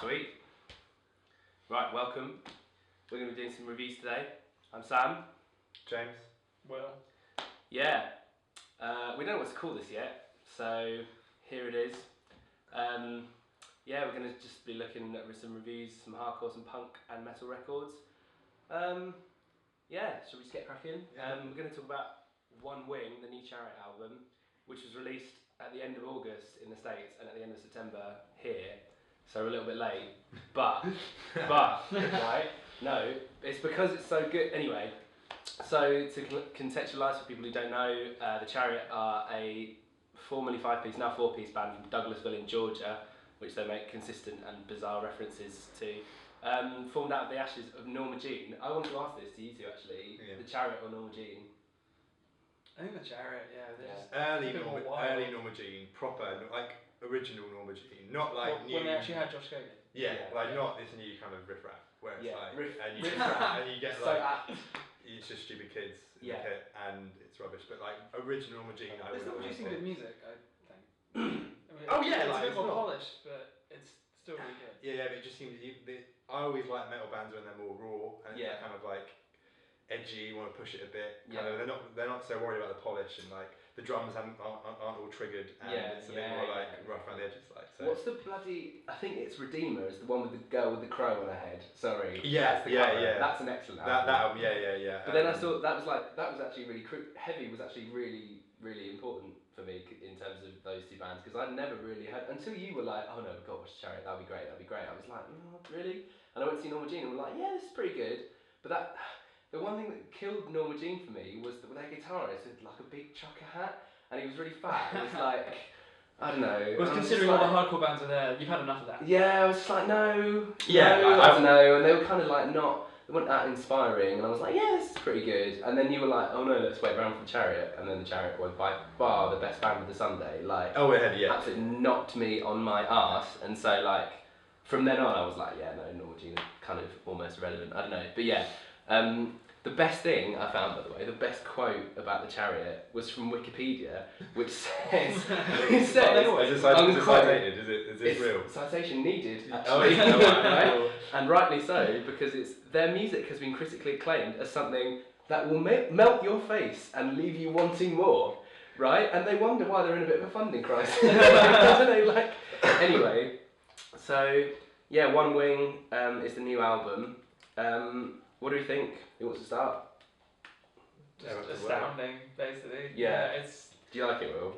Sweet. Right, welcome. We're going to be doing some reviews today. I'm Sam. James. Well. Yeah. We don't know what to call this yet, so here it is. We're going to just be looking at some reviews, some hardcore, some punk and metal records. Should we just get cracking? Yeah. We're going to talk about One Wing, the new Chariot album, which was released at the end of August in the States and at the end of September here. So we're a little bit late, but right? No, it's because it's so good. Anyway, so to contextualise for people who don't know, the Chariot are a formerly 5-piece, now 4-piece band from Douglasville in Georgia, which they make consistent and bizarre references to. Formed out of the ashes of Norma Jean. I want to ask this to you two actually. Yeah. The Chariot or Norma Jean? I think the Chariot, Early a bit more wild. Norma Jean, proper, like original Norma Jean, not like new. When they actually had Josh Kogan. Not this new kind of riff raff where it's like and you get so like apt. it's just stupid kids in the pit and it's rubbish. But like original Norma Jean, I It's would not producing good music, I think. Like, it's a bit it's more not. polished, but it's still really good. Yeah, but it just seems I always like metal bands when they're more raw and they're kind of like edgy. You want to push it a bit. Kind of, they're not so worried about the polish and like the drums aren't all triggered and it's a bit more like rough around the edges. Like so. What's the bloody? I think it's Redeemer. Is the one with the girl with the crow on her head? Sorry. Yeah, That's the cover. That's an excellent album. That album, yeah. But then I saw that was actually really Heavy was actually really important for me in terms of those two bands because I'd never really heard until you were like, oh no, we've got to watch Chariot. That'd be great. I was like, really? And I went to see Norma Jean and was like, yeah, this is pretty good. But the one thing that killed Norma Jean for me was that their guitarist had like a big trucker hat and he was really fat. It was like, I don't know. Well, considering all the hardcore bands are there, you've had enough of that. Yeah, I was just like, no. I don't know. And they were kind of like they weren't that inspiring. And I was like, yeah, this is pretty good. And then you were like, oh no, let's wait around for the Chariot. And then the Chariot was by far the best band of the Sunday. Like, absolutely knocked me on my arse. And so like, from then on, I was like, yeah, no, Norma Jean is kind of almost irrelevant. I don't know. But yeah. The best thing I found, by the way, the best quote about the Chariot was from Wikipedia, which says, Is it cited? Is it real? Citation needed, actually. Right? And rightly so, because their music has been critically acclaimed as something that will melt your face and leave you wanting more, right? And they wonder why they're in a bit of a funding crisis. I don't know, anyway, so yeah, One Wing is the new album. What do we think? Who wants to start? Just astounding, basically. Yeah. Do you like it, Will?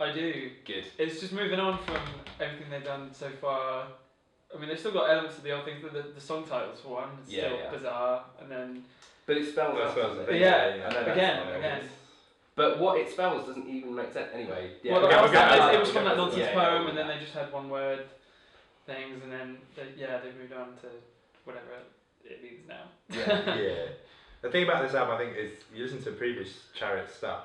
I do. Good. It's just moving on from everything they've done so far. I mean, they've still got elements of the old things, but the song titles for one, is still bizarre, and then. But it spells out. Again. But what it spells doesn't even make sense anyway. Yeah. Well, it was from that nonsense poem, and then they just had one word things, and then they moved on to whatever it means now. Yeah. The thing about this album, I think, is you listen to previous Chariot stuff,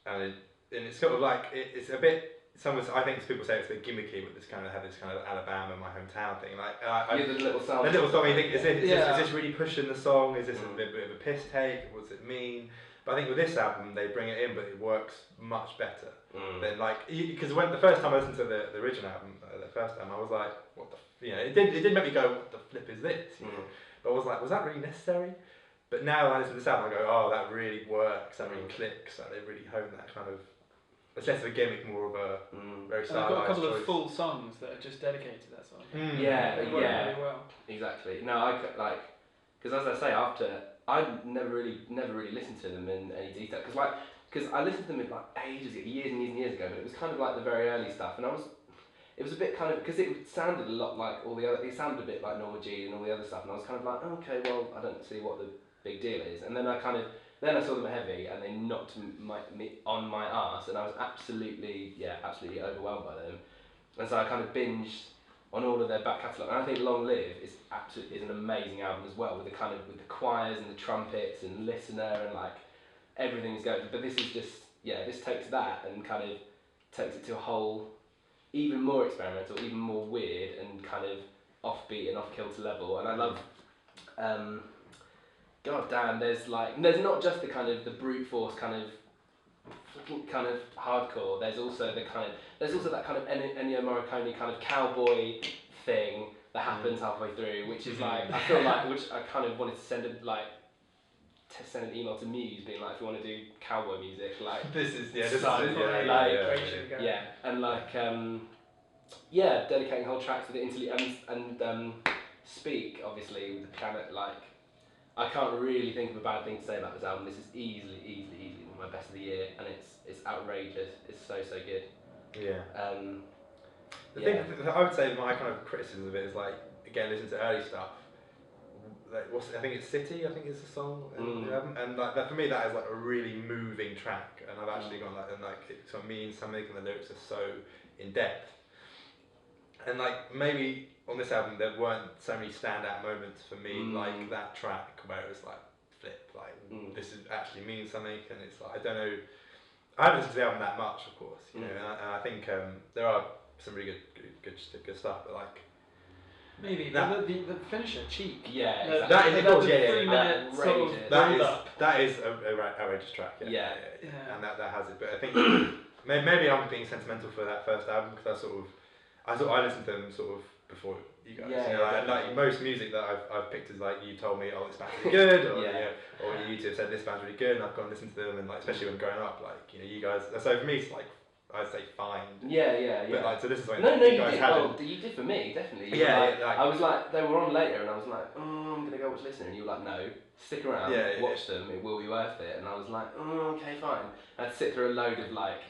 and it's sort of like it's a bit. I think people say it's a bit gimmicky, but this kind of Alabama, my hometown thing. Like the little song. The little song. You think is this really pushing the song? Is this a bit of a piss take? What does it mean? But I think with this album, they bring it in, but it works much better than because when the first time I listened to the original album, the first time I was like, what the it did make me go, what the flip is this? You know? But I was like, was that really necessary? But now I listen to this album, I go, oh, that really works, that really clicks, that they really hone that kind of, it's less of a gimmick, more of a very stylized They've got a couple choice. of full songs that are just dedicated to that song. Yeah, They work really well. Exactly. No, because as I say, after I'd never really listened to them in any detail, because I listened to them years and years ago, but it was kind of like the very early stuff, and it was a bit kind of, because it sounded a lot like all the other, it sounded a bit like Norma Jean and all the other stuff, and I was kind of like, oh, okay, well, I don't see what the big deal is, and then I saw them at Heavy, and they knocked me on my arse, and I was absolutely overwhelmed by them, and so I kind of binged on all of their back catalogue, and I think Long Live is an amazing album as well, with the choirs and the trumpets and Listener and everything's going, but this is just, this takes that and kind of takes it to a whole, even more experimental, even more weird and kind of offbeat and off-kilter level, and I love, god damn, there's not just the brute force kind of hardcore. There's also that kind of Ennio Morricone kind of cowboy thing that happens halfway through, which is like, I feel like, which I kind of wanted to send send an email to Muse being like, if you want to do cowboy music, like this is and like dedicating whole tracks to the interlude and Speak, obviously, with the piano, like, I can't really think of a bad thing to say about this album. This is easily my best of the year, and it's outrageous. It's so good. Yeah. The thing I would say my kind of criticism of it is like, again, listen to early stuff. Like I think it's City. I think it's the song, and like that, for me that is like a really moving track, and I've actually gone like, and like it sort of means something, and the lyrics are so in depth, and like maybe on this album there weren't so many standout moments for me like that track where it was like flip, like this is actually means something, and it's like I don't know. I haven't listened to the album that much, of course, you know, and I think there are some really good stuff, but like. Maybe, but the finisher, Cheek. Yeah, exactly. That is, of course, 3 minute sort of that is a outrageous track. Yeah. And that has it. But I think maybe I'm being sentimental for that first album because I listened to them sort of before you guys. And like most music that I've picked is like you told me, oh, this band's really good, or or you two have said this band's really good, and I've gone and listened to them, and like especially when growing up, like you guys. So for me, it's like. I'd say fine. Yeah. But like, so this is something you guys had. Well, you did for me, definitely. Yeah, I was like, they were on later, and I was like, I'm gonna go watch Listener, and you were like, no, stick around, watch them, it will be worth it. And I was like, okay, fine. I'd sit through a load of like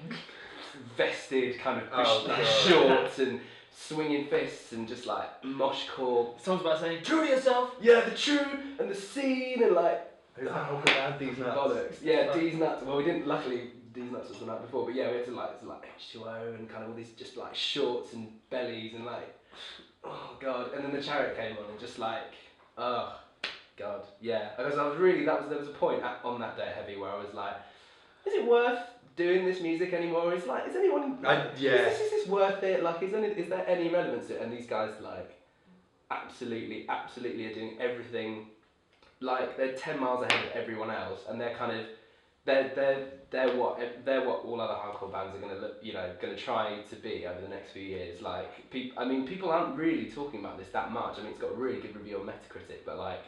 vested kind of shorts and swinging fists and just like moshcore. Someone's about saying, true to yourself. Yeah, the true and the scene and like. Who's that whole band? These Nuts. Bollocks. Yeah, These Nuts. Well, we didn't. Luckily, These Nuts was the night before, but yeah, we had to like H2O and kind of all these just like shorts and bellies and like, oh god. And then the Chariot came on and just like, oh god, yeah. Because I was really there was a point on that day at Heavy where I was like, is it worth doing this music anymore? It's like, is anyone? Like, is this worth it? Like, is there any relevance to it? And these guys like, absolutely are doing everything. Like they're 10 miles ahead of everyone else, and they're kind of they're what all other hardcore bands are gonna try to be over the next few years. Like people aren't really talking about this that much. I mean, it's got a really good review on Metacritic, but like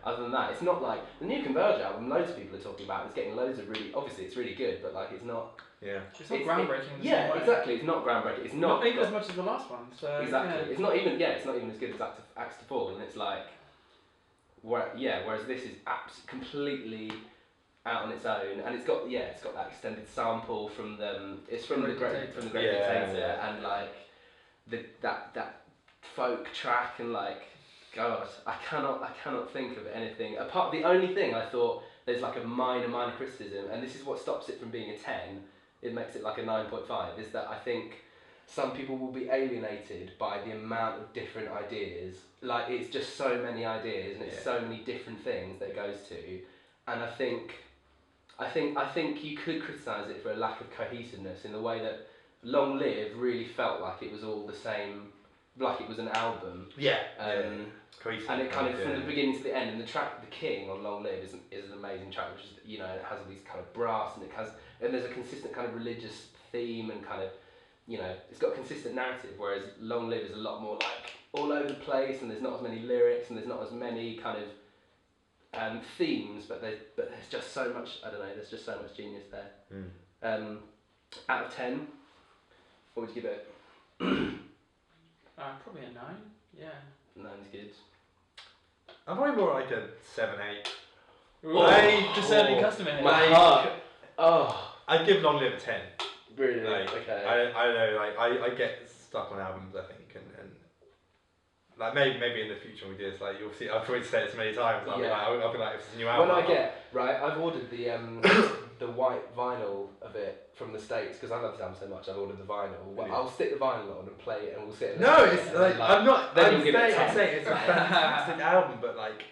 other than that, it's not like the new Converge album. Loads of people are talking about. It's getting loads of really obviously it's really good, but like it's not. Yeah, it's not groundbreaking. Exactly. It's not groundbreaking. It's not even as much as the last one. So exactly, it's not even as good as Axe to Fall, and it's like. Whereas this is completely out on its own, and it's got that extended sample from the Great Dictator, and like that folk track, and like God, I cannot think of anything apart. The only thing I thought there's like a minor criticism, and this is what stops it from being a 10. It makes it like a 9.5. Is that I think. Some people will be alienated by the amount of different ideas. Like it's just so many ideas and it's so many different things that it goes to, and I think you could criticise it for a lack of cohesiveness in the way that Long Live really felt like it was all the same, like it was an album. Cohesive. And it kind of from the beginning to the end. And the track "The King" on Long Live is an amazing track, which is it has all these kind of brass and there's a consistent kind of religious theme and kind of. It's got a consistent narrative, whereas Long Live is a lot more like all over the place, and there's not as many lyrics, and there's not as many kind of themes, but there's just so much. I don't know. There's just so much genius there. Out of 10, what would you give it? Probably a 9. Yeah. 9's good. I'm probably more like a 7, 8. Discerning customer here. My heart. Oh. I'd give Long Live a 10. Really? Okay. I don't know. Like I get stuck on albums. I think and like maybe in the future when we do this, like you'll see. I've probably said it so many times. I'll be like, if it's a new album. I've ordered the the white vinyl of it from the States because I love this album so much. I've ordered the vinyl. Well, I'll stick the vinyl on and play it, and we'll sit. No, it's like I'm not. Then you'll give it a 10. I'm saying it's a fantastic album, but like.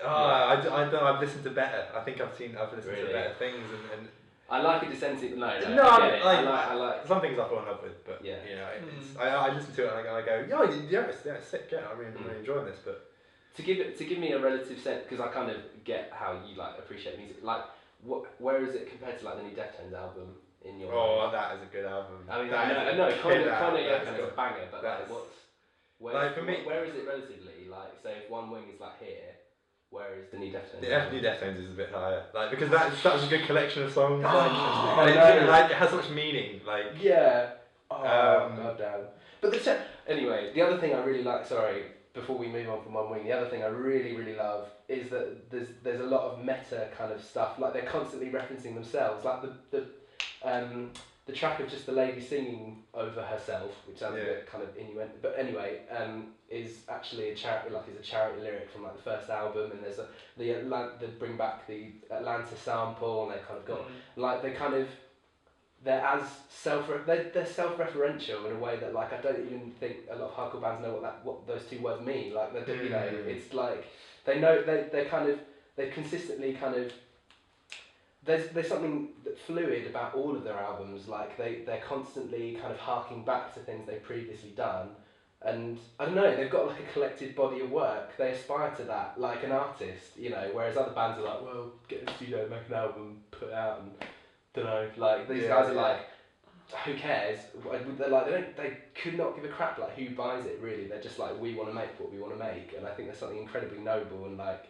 I don't know. I've listened to better. I think I've listened to better things and I like a dissenting. No, I like some things I fall in love with, but it's, I listen to it and I go, it's sick. Yeah, I'm really enjoying this. But to give me a relative sense, because I kind of get how you like appreciate music. Like, where is it compared to like the new Deftones album in your mind? That is a good album. I mean, I know, Con is a banger, but like, for me, where is it relatively? Like, say if One Wing is like here, where is the New Deftones? The New Deftones is a bit higher, like because that's such a good collection of songs. Like, it has so much meaning. Like God damn. But anyway, the other thing I really like. Sorry, before we move on from One Wing, the other thing I really love is that there's a lot of meta kind of stuff. Like they're constantly referencing themselves. Like the track of just the lady singing over herself, which sounds a bit kind of innuendo, but anyway, is actually a Chariot lyric from like the first album, and there's they bring back the Atlanta sample, and they kind of got like they're self-referential in a way that like I don't even think a lot of hardcore bands know what those two words mean. Like you know, it's like they know they consistently kind of. There's something fluid about all of their albums. Like they're constantly kind of harking back to things they've previously done, and I don't know. They've got like a collected body of work. They aspire to that, like an artist, you know. Whereas other bands are like, well, get in the studio, make an album, put it out, and don't know. Like these guys are like, who cares? They're like they could not give a crap like who buys it really. They're just like, we want to make what we want to make, and I think there's something incredibly noble and like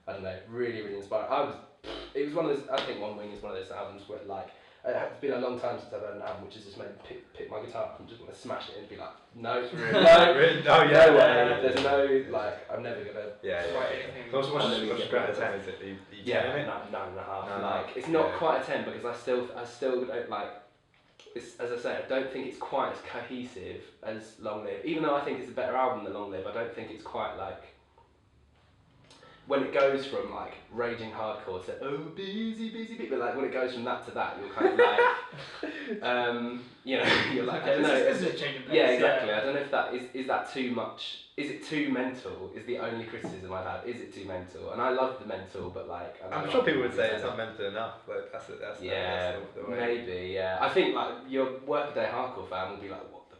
I don't know, really inspiring. It was one of those. I think One Wing is one of those albums where like it's been a long time since I've heard an album which has just made me pick my guitar up and just want to smash it and be like, no, no way. There's no like I'm never gonna write anything. So what's great at 10 is it? You 10 9.5. Like it's not quite a 10 because I still don't like. It's, as I say, I don't think it's quite as cohesive as Long Live. Even though I think it's a better album than Long Live, I don't think it's quite like. When it goes from like raging hardcore to busy, but like when it goes from that to that, you're kind of like, you know, you're like, I don't know. This is a change in pace. Yeah, exactly. I don't know if that is that too much. Is it too mental? Is the only criticism I've had. Is it too mental? And I love the mental, but like I'm sure people would say it's not mental enough. Like that's the way. Maybe. Yeah, I think like your workaday hardcore fan will be like, what the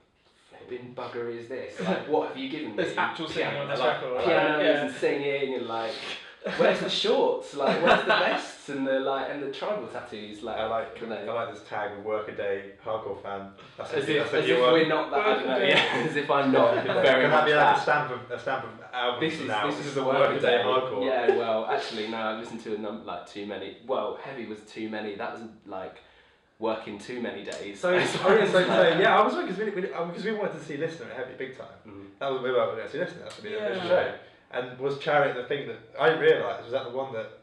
flipping bugger is this? Like, what have you given me? There's actual singing on this record. Pianos and singing and like, where's the shorts? Like, where's the vests and the tribal tattoos? Like, I like this tag of workaday hardcore fan. As if we're not that. I don't know. Yeah, as if I'm not very much. Can that be like a stamp of albums now? This is the workaday hardcore. Yeah, well, actually, no, I've listened to too many. Well, Heavy was too many. That was like. Working too many days. So yeah, I was wondering because we wanted to see Listener at Heavy big time. That was we were going to see Listener. That's the official show. And was Chariot the thing that I realised was that the one that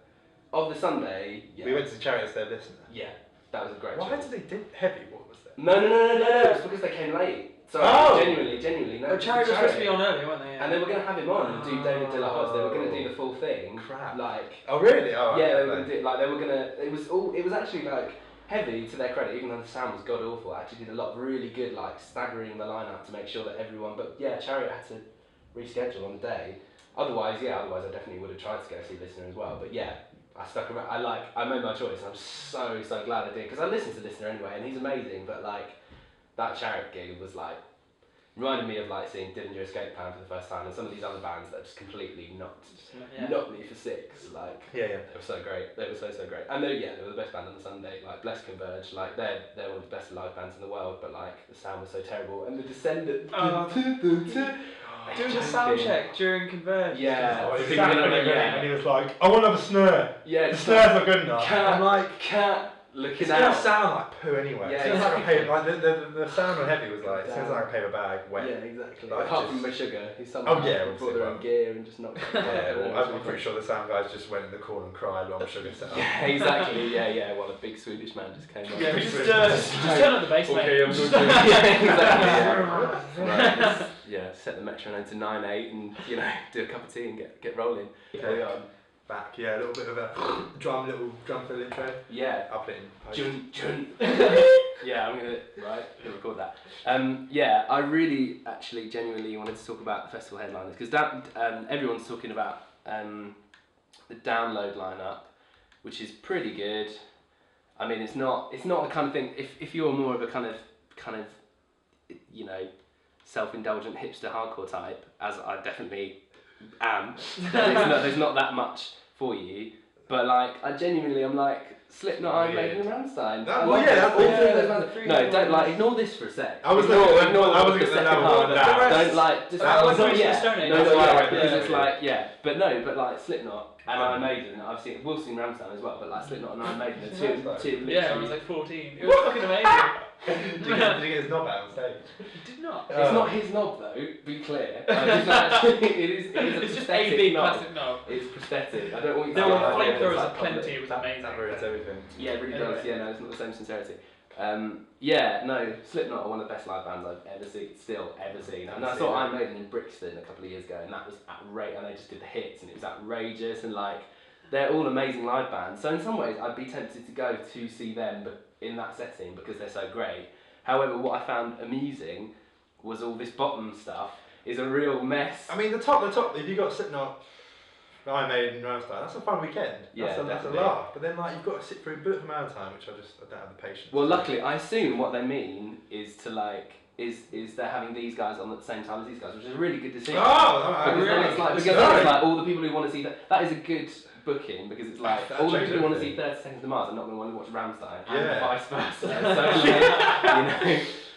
of the Sunday? Yeah. We went to Chariot instead of Listener. Yeah, that was a great. Why did they did Heavy? What was that? No. It's because they came late. So genuinely, no. But Chariot was supposed to be on early, weren't they? And they were going to have him on and do David De La Hoz. They were going to do the full thing. Crap. Like. Oh really? Oh. Yeah, they were going to do like they were going to. It was actually like. Heavy, to their credit, even though the sound was god awful, actually did a lot of really good like staggering the lineup to make sure that everyone. But yeah, Chariot had to reschedule on the day. Otherwise I definitely would have tried to go see Listener as well. But yeah, I stuck around. I made my choice. And I'm so glad I did because I listened to Listener anyway, and he's amazing. But like that Chariot gig was like reminded me of like seeing Dillinger Escape Plan for the first time, and some of these other bands that are just completely knocked me for six. Like they were so great. They were so great. And they were the best band on the Sunday. Like Bless Converge, like they're one of the best live bands in the world. But like the sound was so terrible, and the Descendants. Doing a sound check during Converge. Yeah. And he was like, I want another snare. Yeah. The snare's not good enough. I'm like, looking it's out. It's gonna sound like poo anyway. Yeah, it sounds like the sound on Heavy was like, it sounds like a paper bag wet. Yeah, exactly. Like apart from my sugar, who's somehow brought their own gear and just knocked it. I'm pretty sure the sound guys just went in the corner and cried while my sugar set up. Yeah, exactly. Yeah. Well, a big Swedish man just came up. Yeah, just turn on the bass, mate. Okay, I'm good. Yeah, set the metronome to 9/8 and do a cup of tea and get rolling. Carry on. Back, a little bit of a drum fill intro. Yeah, I'll put it in post. Jun. Yeah, I'm gonna record that. I really, actually, genuinely wanted to talk about the festival headliners because everyone's talking about the download lineup, which is pretty good. I mean, it's not the kind of thing. If you're more of a kind of self-indulgent hipster hardcore type, as I definitely am, there's not that much for you, but like I'm like Slipknot, Iron Maiden, and Rammstein. That's all three of those bands. No, don't like ignore this for a sec. I was ignore looking the at second that half. one down. Don't like just That was not yet. Stone Age. Because it's like but like Slipknot and Iron Maiden. I've seen Rammstein as well, but like Slipknot and Iron Maiden are two. Yeah, I was like 14. It was fucking amazing. Did you get his knob out on stage? He did not. It's not his knob though. Be clear. It's just a big knob. plastic knob. It's prosthetic. I don't want you to. There were say flamethrowers like aplenty. It was amazing. That ruins everything. Yeah, it really does. Anyway. Yeah, no, it's not the same sincerity. Slipknot are one of the best live bands I've ever seen. And I saw Iron Maiden in Brixton a couple of years ago, and that was outrageous. And they just did the hits, and it was outrageous. And like, they're all amazing live bands. So in some ways, I'd be tempted to go to see them, but in that setting because they're so great. However, what I found amusing was all this bottom stuff is a real mess. I mean, the top. If you got Slipknot, Iron Maiden, and Rammstein, that's a fun weekend. That's a laugh. But then, like, you've got to sit through a bit of amount of time, which I don't have the patience. Well, luckily, I assume what they mean is to like is they're having these guys on at the same time as these guys, which is a really good decision. Because then it's like all the people who want to see that is a good booking because it's like all the people who want to see 30 Seconds to Mars are not going to want to watch Rammstein and vice versa.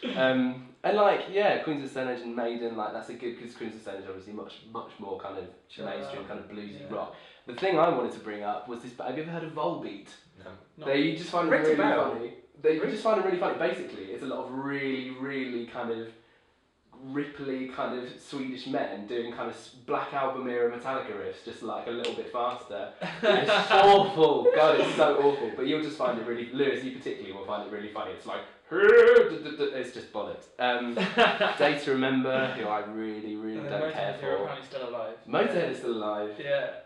So and like Queens of Stone Age and Maiden, like that's a good because Queens of Stone Age obviously much more kind of mainstream, kind of bluesy rock. The thing I wanted to bring up was this. Have you ever heard of Volbeat? No. They just find it really funny. They just find it really funny. Basically, it's a lot of really, really kind of ripply kind of Swedish men doing kind of Black Album era Metallica riffs, just like a little bit faster. It's awful. God, it's so awful. But you'll just find it really. Lewis, you particularly will find it really funny. It's like it's just bollocks. Day to Remember, who I really, really don't care for. Apparently still alive. Motorhead is still alive. Yeah.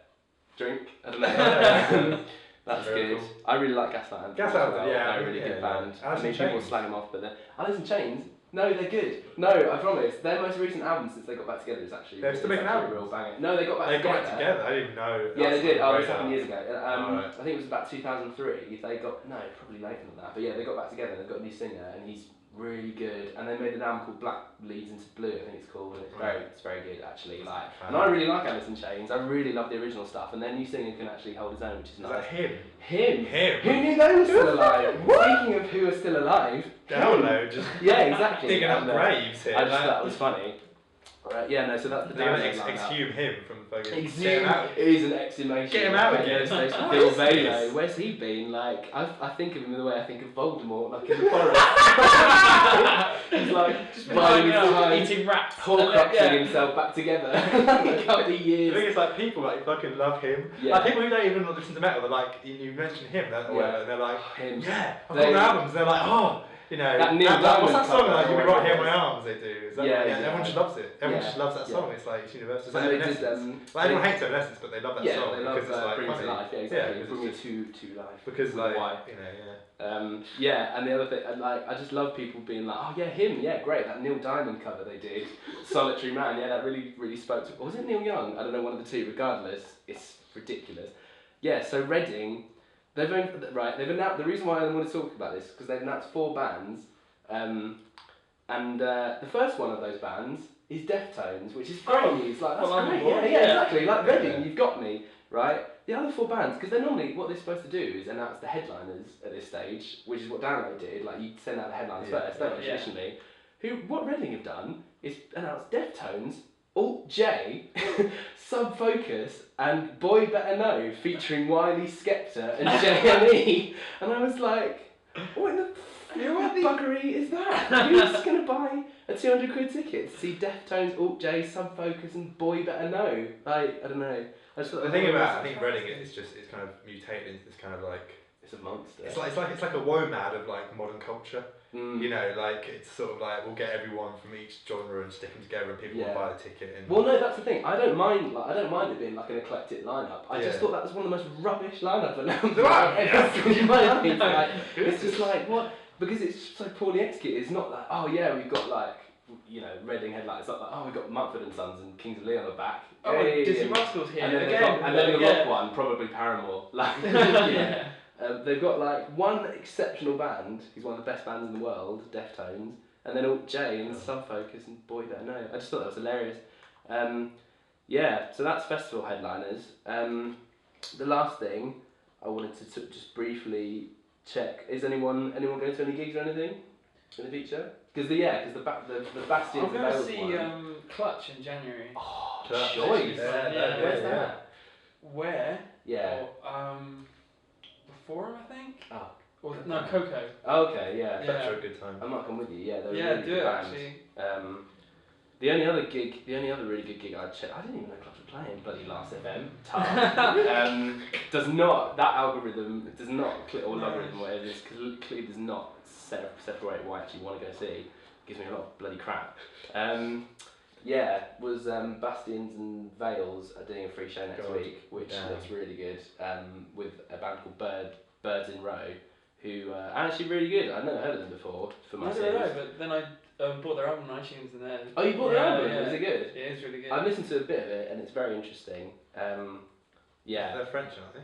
Drink. I don't know. That's very good. cool. I really like Gaslight Anthem. Gaslight Anthem, yeah, they're a really good band. Alice in people Chains. slag them off, but Alice in Chains. No, they're good. No, I promise. Their most recent album since they got back together is actually. They're still making albums? A real banger. No, they got back They together. got back together. I didn't even know. Yeah, they did. Oh, it was right 7 now. years ago. Right. I think it was about 2003. They got probably later than that. But yeah, they got back together. They've got a new singer, and he's really good. And they made an album called Black Leads into Blue. I think it's called. And it's very good actually. Like, and I really like Alice in Chains. I really love the original stuff. And their new singer can actually hold his own, which is nice. Is that him? Him. Who knew they were still alive? Speaking of who are still alive. Download, just exactly. digging up graves here. I just thought that was funny. Right, yeah, no, so that's the They're gonna download lineup. exhume him from fucking. Exhume is an exhumation. Get him out again. Ville Valo, where's he been? Like, I think of him the way I think of Voldemort, like in the forest. He's like Just biding his time, eating rats. Horcruxing himself back together. A couple of years. I think it's like people like fucking love him. Yeah. Like people who don't even listen to metal, they're like, you mention him, and they're like, him. yeah, I've got albums. They're like, oh. You know, that Neil what's Diamond that song cover, like? You'll be right here in my arms. They do. Is that everyone just loves it. Everyone just loves that song. It's like it's universal. It's like Evanescence. Everyone hates Evanescence, but they love that song they love because it's like Bring Me funny. to Life. Yeah, exactly. Yeah, Bring Me to Life. Because like why? And the other thing, I just love people being like, oh yeah, him, yeah, great. That Neil Diamond cover they did, Solitary Man. Yeah, that really spoke to. Or was it Neil Young? I don't know, one of the two. Regardless, it's ridiculous. Yeah. So Reading, they've announced. The reason why I want to talk about this is because they've announced 4 bands. The first one of those bands is Deftones, which is great news. Like that's great. Yeah, exactly. Like Reading, you've got me, right? The other 4 bands, because they're normally what they're supposed to do is announce the headliners at this stage, which is what Download did. Like you send out the headliners first, don't you? Traditionally, what Reading have done is announced Deftones, Alt J, Sub Focus, and Boy Better Know, featuring Wiley Skepta and JME, and I was like, what in the buggery is that? Who's going to buy a 200 quid ticket to see Deftones, Alt J, Sub Focus, and Boy Better Know? I don't know. I just thought the thing about Reading it's kind of mutated into this kind of like it's a monster. It's like a WOMAD of like modern culture. You know, like it's sort of like we'll get everyone from each genre and stick them together, and people will buy the ticket. And well, no, that's the thing. I don't mind it being like an eclectic lineup. I just thought that was one of the most rubbish lineup announcements in my opinion. Like, it's just like what. Because it's so poorly executed. It's not like, oh yeah, we've got like, you know, Reading headlights. It's not like, oh, we've got Mumford and Sons and Kings of Leon are back. Oh, hey, Disney Rascals here. And then the rock one, probably Paramore. Like, they've got like one exceptional band. He's one of the best bands in the world, Deftones, and then Alt J and Sub Focus and Boy Better Know. I just thought that was hilarious. So that's festival headliners. The last thing. I wanted to just briefly check. Is anyone going to any gigs or anything in the future? Because the Bastions. I'm going to see Clutch in January. Oh, Clutch. choice. Yeah. Where's that? Where? Yeah. The Forum, I think. Oh. Or no, Coco. Okay, yeah. Such a good time. I might come with you. Yeah, they're Yeah, really do good it bands. actually. The only other really good gig I checked, I didn't even know Clutch were playing bloody Last FM. Does not, that algorithm does not click, or logarithm, whatever it is, clearly does not separate what I actually want to go see. It gives me a lot of bloody crap. Was Bastions and Vales are doing a free show next week, which looks really good, with a band called Birds in Row, who are actually really good. I'd never heard of them before for my No, but then I bought their album on iTunes and then... Oh, you bought their album? Yeah. Is it good? It is really good. I've listened to a bit of it and it's very interesting. They're French, aren't they?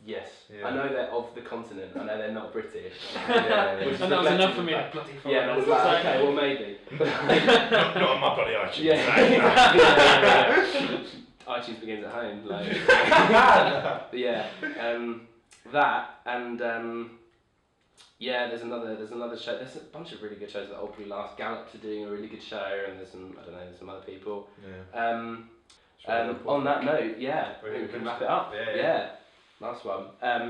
Yes. Yeah. I know they're of the continent. I know they're not British. And that was enough for me. Like, bloody yeah, and I was like, okay, well maybe. not on my bloody iTunes. Yeah. iTunes begins at home. Like. But yeah, that and there's another show. There's a bunch of really good shows that Oldbury Last. Gallops are doing a really good show, and there's some other people. Yeah. On that note, we can wrap it up. Yeah. Nice one.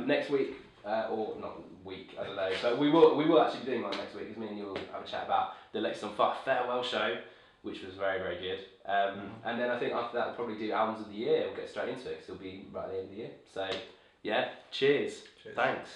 Next week, or not week, I don't know, but we will actually be doing one next week, because me and you will have a chat about the Lexington Fire farewell show, which was very, very good. And then I think after that we'll probably do albums of the year. We'll get straight into it, because it'll be right at the end of the year. So, yeah, cheers. Cheers. Thanks.